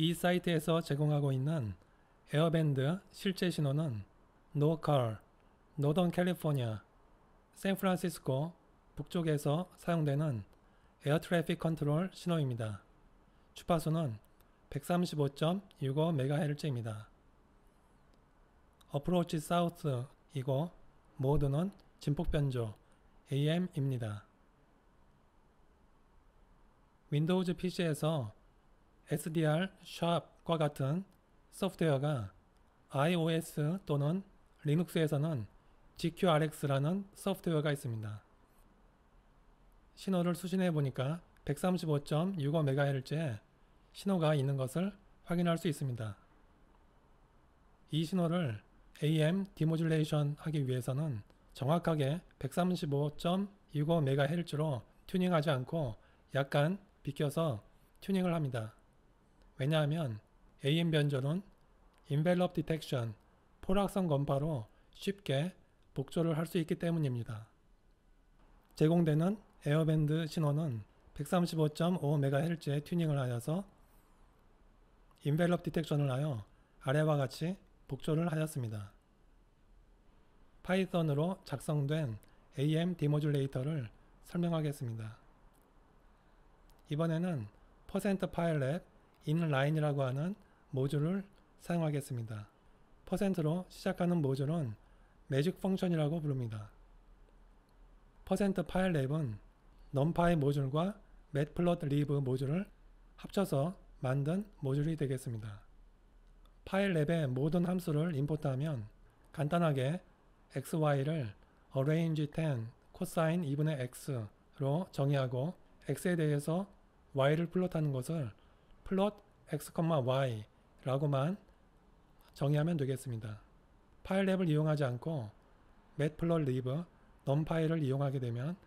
이 사이트에서 제공하고 있는 에어밴드 실제 신호는 노컬, 노던 캘리포니아, 샌프란시스코 북쪽에서 사용되는 에어 트래픽 컨트롤 신호입니다. 주파수는 135.65MHz입니다. 어프로치 사우스이고 모드는 진폭 변조 AM입니다. 윈도우즈 PC에서 SDR 샵과 같은 소프트웨어가 iOS 또는 리눅스에서는 GQRX라는 소프트웨어가 있습니다. 신호를 수신해 보니까 135.65MHz의 신호가 있는 것을 확인할 수 있습니다. 이 신호를 AM 디모듈레이션 하기 위해서는 정확하게 135.65MHz로 튜닝하지 않고 약간 비껴서 튜닝을 합니다. 왜냐하면 AM 변조는 Envelope Detection, 포락성 검파로 쉽게 복조를 할 수 있기 때문입니다. 제공되는 에어밴드 신호는 135.5MHz의 튜닝을 하여서 Envelope Detection을 하여 아래와 같이 복조를 하였습니다. 파이썬으로 작성된 AM 디모듈레이터를 설명하겠습니다. 이번에는 %pylab inline이라고 하는 모듈을 사용하겠습니다. %로 시작하는 모듈은 매직 펑션이라고 부릅니다. %pylab은 numpy 모듈과 matplotlib 모듈을 합쳐서 만든 모듈이 되겠습니다. pylab의 모든 함수를 임포트하면 간단하게 xy를 arrange 10 cosine 2분의 x로 정의하고 x에 대해서 y를 플롯하는 것을 plot x, y 라고만 정의하면 되겠습니다. pylab을 이용하지 않고 matplotlib, numpy를 이용하게 되면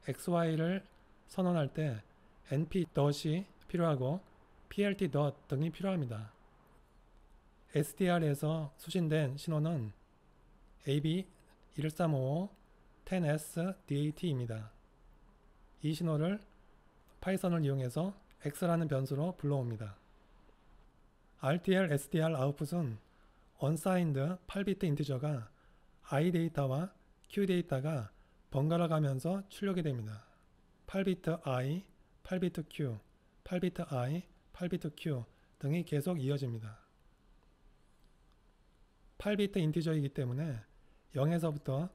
xy를 선언할 때 np.이 필요하고 plt. 등이 필요합니다. SDR에서 수신된 신호는 AB13510S-DAT입니다. 이 신호를 파이썬을 이용해서 x라는 변수로 불러옵니다. RTL SDR 아웃풋은 unsigned 8비트 인티저가 i 데이터와 q 데이터가 번갈아 가면서 출력이 됩니다. 8비트 i, 8비트 q, 8비트 i, 8비트 q 등이 계속 이어집니다. 8비트 인티저이기 때문에 0에서부터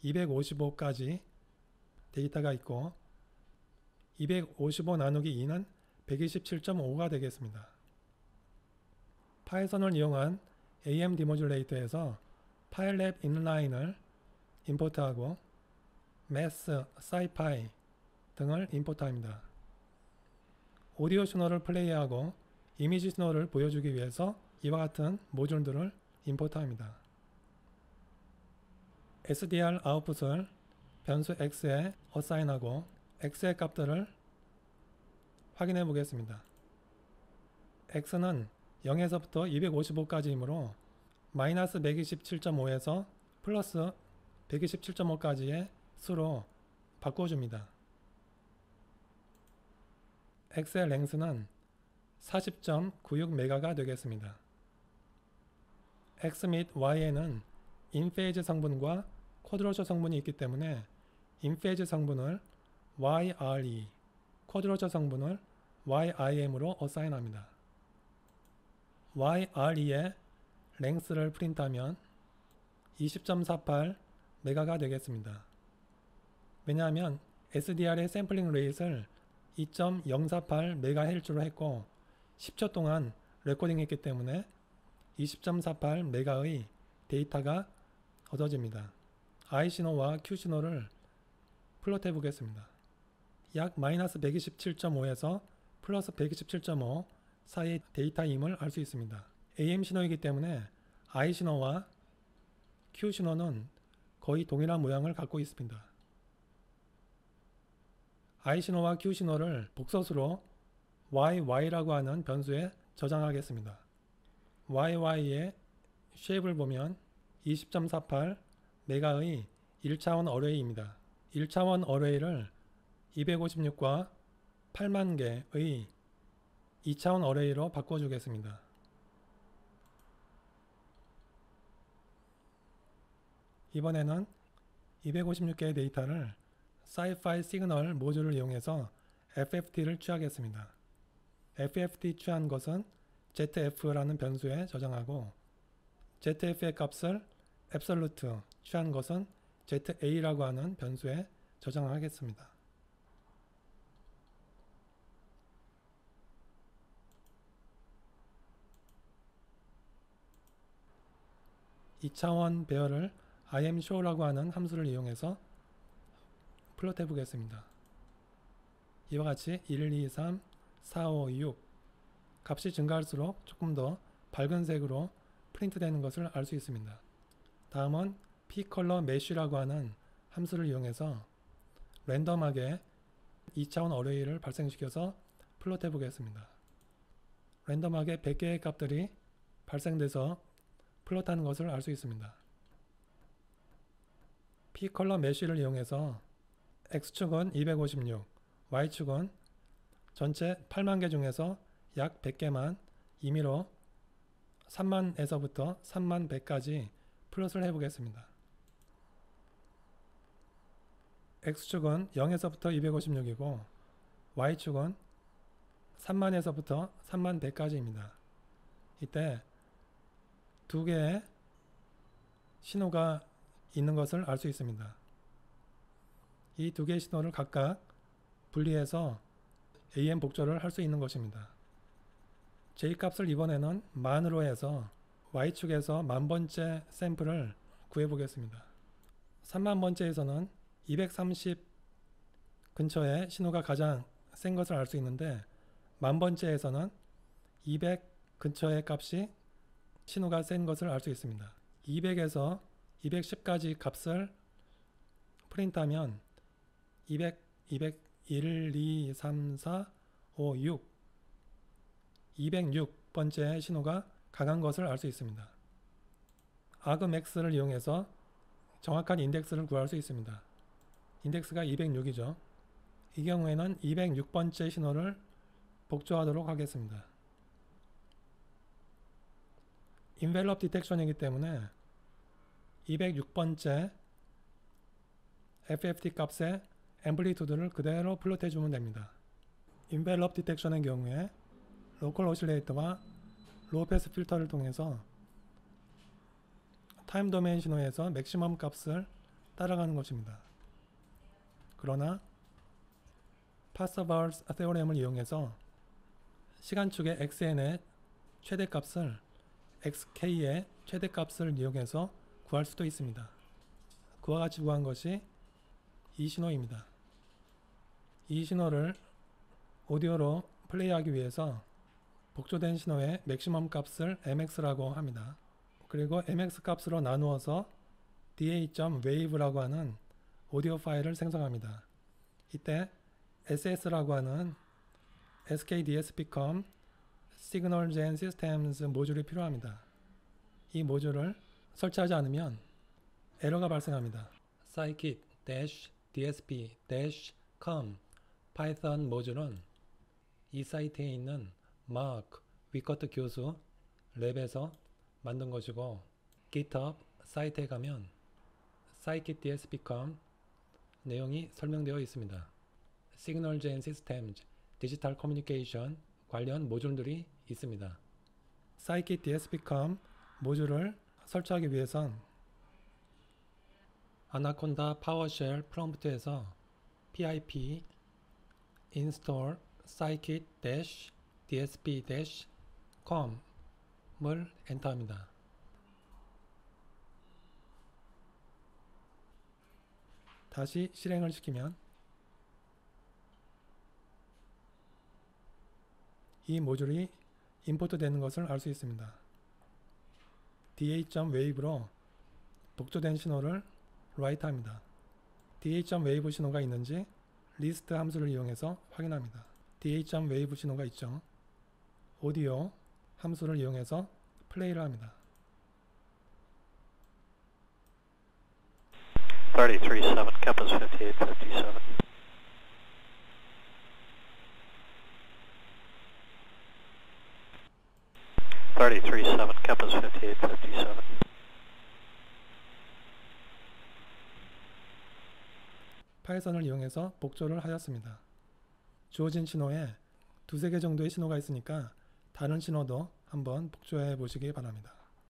255까지 데이터가 있고 255 나누기 2는 127.5가 되겠습니다. 파이썬을 이용한 AM 디모듈레이터에서 pylab inline을 임포트하고 math, scipy 등을 임포트합니다. 오디오 신호를 플레이하고 이미지 신호를 보여주기 위해서 이와 같은 모듈들을 임포트합니다. SDR 아웃풋을 변수 x에 어사인하고 x의 값들을 확인해 보겠습니다. x는 0에서부터 255까지이므로 마이너스 127.5에서 플러스 127.5까지의 수로 바꿔줍니다. x의 랭스는 40.96메가가 되겠습니다. x 및 y에는 인페이즈 성분과 쿼드로처 성분이 있기 때문에 인페이즈 성분을 YRE, 쿼드로처 성분을 YIM으로 어사인합니다. YRE의 랭스를 프린트하면 20.48메가가 되겠습니다. 왜냐하면 SDR의 샘플링 레이트를 2.048MHz로 했고 10초 동안 레코딩했기 때문에 20.48메가의 데이터가 얻어집니다. I 신호와 Q 신호를 플롯해 보겠습니다. 약 마이너스 127.5에서 플러스 127.5 사이 데이터임을 알 수 있습니다. AM 신호이기 때문에 I 신호와 Q 신호는 거의 동일한 모양을 갖고 있습니다. I 신호와 Q 신호를 복소수로 YY라고 하는 변수에 저장하겠습니다. YY의 쉐입을 보면 20.48메가의 1차원 어레이입니다. 1차원 어레이를 256과 8만 개의 2차원 어레이로 바꿔주겠습니다. 이번에는 256개의 데이터를 Sci-Fi 시그널 모듈을 이용해서 FFT를 취하겠습니다. FFT 취한 것은 ZF라는 변수에 저장하고 ZF의 값을 Absolute 취한 것은 ZA라고 하는 변수에 저장하겠습니다. (2차원) 배열을 imshow라고 하는 함수를 이용해서 플롯해 보겠습니다. 이와 같이 1, 2, 3, 4, 5, 6 값이 증가할수록 조금 더 밝은 색으로 프린트 되는 것을 알 수 있습니다. 다음은 pColorMesh라고 하는 함수를 이용해서 랜덤하게 2차원 어레이를 발생시켜서 플롯해 보겠습니다. 랜덤하게 100개의 값들이 발생돼서 플롯하는 것을 알 수 있습니다. pColorMesh를 이용해서 X축은 256, Y축은 전체 8만 개 중에서 약 100개만 임의로 3만에서부터 3만 100까지 플롯을 해보겠습니다. X축은 0에서부터 256이고 Y축은 3만에서부터 3만 100까지입니다. 이때 두 개의 신호가 있는 것을 알 수 있습니다. 이 두 개의 신호를 각각 분리해서 AM 복조를 할 수 있는 것입니다. J값을 이번에는 만으로 해서 Y축에서 만번째 샘플을 구해보겠습니다. 3만번째에서는 230 근처에 신호가 가장 센 것을 알 수 있는데 만번째에서는 200 근처의 값이 신호가 센 것을 알 수 있습니다. 200에서 210까지 값을 프린트하면 200, 1, 2, 3, 4, 5, 6 206번째 신호가 강한 것을 알 수 있습니다. argmax를 이용해서 정확한 인덱스를 구할 수 있습니다. 인덱스가 206이죠. 이 경우에는 206번째 신호를 복조하도록 하겠습니다. envelope detection이기 때문에 206번째 FFT 값의 앰플리튜드를 그대로 플롯해 주면 됩니다. envelope detection의 경우에 로컬 오실레이터와 로우 패스 필터를 통해서 타임 도메인 신호에서 맥시멈 값을 따라가는 것입니다. 그러나 파서바울스 테오렘을 이용해서 시간축의 xn의 최대값을 xk의 최대값을 이용해서 구할 수도 있습니다. 그와 같이 구한 것이 이 신호입니다. 이 신호를 오디오로 플레이하기 위해서 복조된 신호의 맥시멈 값을 mx라고 합니다. 그리고 mx 값으로 나누어서 da.wave라고 하는 오디오 파일을 생성합니다. 이때 ss라고 하는 skDSP.com Signals and Systems 모듈이 필요합니다. 이 모듈을 설치하지 않으면 에러가 발생합니다. scikit-dsp-com 파이썬 모듈은 이 사이트에 있는 마크 위커트 교수 랩에서 만든 것이고 GitHub 사이트에 가면 scikit-dsp.com 내용이 설명되어 있습니다. Signals and Systems, 디지털 커뮤니케이션 관련 모듈들이 있습니다. scikit-dsp.com 모듈을 설치하기 위해선 아나콘다 파워쉘 프롬프트에서 pip install scikit-dsp-com을 엔터합니다. 다시 실행을 시키면 이 모듈이 임포트 되는 것을 알 수 있습니다. da.wave로 복조된 신호를 write 합니다. da.wave 신호가 있는지 list 함수를 이용해서 확인합니다. da.wave 신호가 있죠. 오디오 함수를 이용해서 플레이를 합니다. 33.7, Campus 5857. 33.7, Kepler's 5857. 파이썬을 이용해서 복조를 하였습니다. 주어진 신호에 두세 개 정도의 신호가 있으니까 다른 신호도 한번 복조해 보시기 바랍니다.